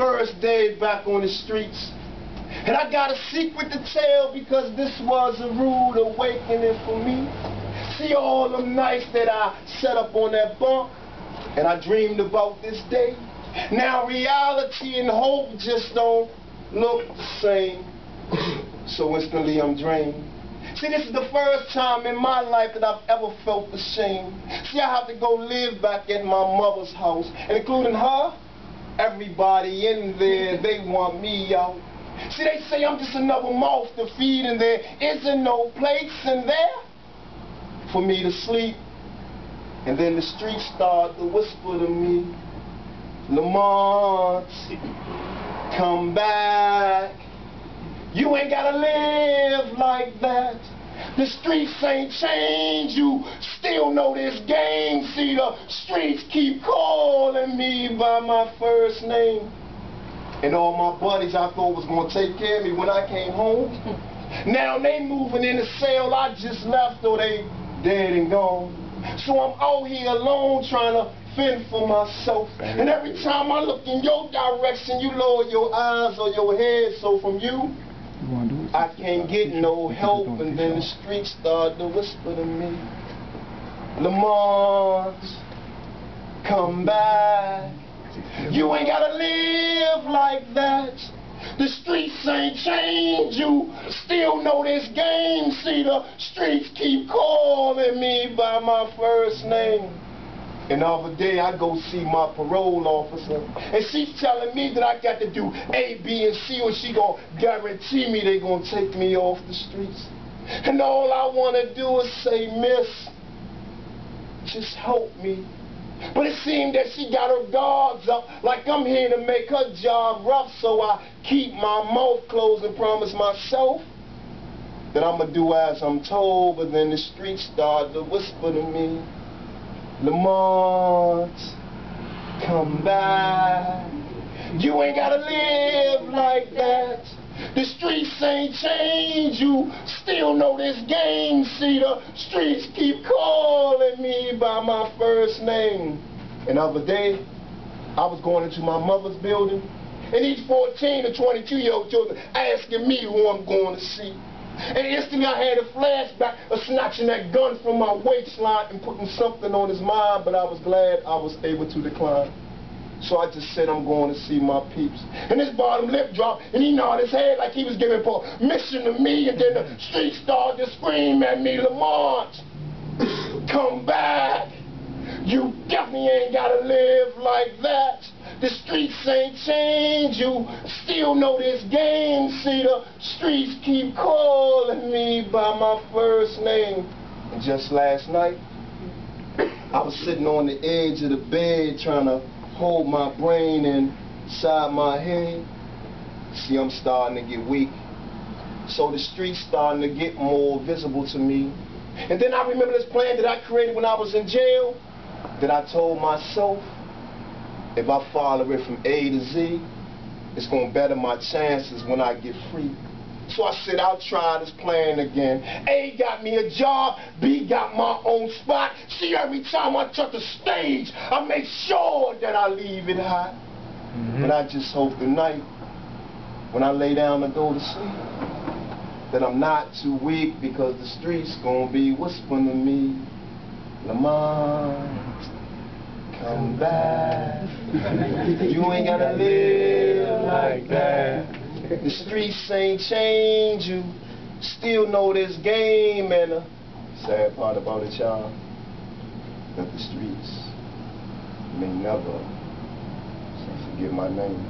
first day back on the streets. And I got a secret to tell because this was a rude awakening for me. See all them nights that I sat up on that bunk and I dreamed about this day. Now reality and hope just don't look the same. So instantly I'm drained. See, this is the first time in my life that I've ever felt ashamed. See, I have to go live back at my mother's house, and including her, everybody in there, they want me out. See, they say I'm just another mouth to feed, and there isn't no place in there for me to sleep. And then the streets start to whisper to me, Lamont, come back. You ain't gotta live like that. The streets ain't changed. You still know this game. See, the streets keep calling me by my first name. And all my buddies I thought was gonna take care of me when I came home, now they moving in the cell I just left, or they dead and gone. So I'm out here alone trying to fend for myself. And every time I look in your direction, you lower your eyes or your head. So from you, I can't get no help. And then the streets start to whisper to me, Lamont, come back. You ain't gotta live like that. The streets ain't changed. You still know this game. See, the streets keep calling me by my first name. And the other day I go see my parole officer, and she's telling me that I got to do A, B, and C, or she gonna guarantee me they gonna take me off the streets. And all I wanna do is say, Miss, just help me. But it seemed that she got her guards up, like I'm here to make her job rough. So I keep my mouth closed and promise myself that I'ma do as I'm told. But then the streets start to whisper to me, Lamont, come back. You ain't gotta live like that. The streets ain't changed. You still know this game. See, the streets keep calling me by my first name. And the other day, I was going into my mother's building, and these 14 to 22-year-old children asking me who I'm going to see. And instantly I had a flashback of snatching that gun from my waistline and putting something on his mind, but I was glad I was able to decline. So I just said I'm going to see my peeps. And his bottom lip dropped, and he nodded his head like he was giving permission to me. And then the street started to scream at me, Lamont, come back. You definitely ain't got to live like that. The streets ain't changed. You still know this game. See, the streets keep calling me by my first name. And just last night, I was sitting on the edge of the bed trying to hold my brain inside my head. See, I'm starting to get weak. So the streets starting to get more visible to me. And then I remember this plan that I created when I was in jail, that I told myself, if I follow it from A to Z, it's going to better my chances when I get free. So I said, I'll try this plan again. A got me a job, B got my own spot. See, every time I touch the stage, I make sure that I leave it hot. But I just hope tonight, when I lay down to go to sleep, that I'm not too weak, because the streets gonna be whispering to me, Lamont, come back. You ain't gotta live like that. The streets ain't changed. You still know this game. And the sad part about it, y'all, that the streets may never forget my name.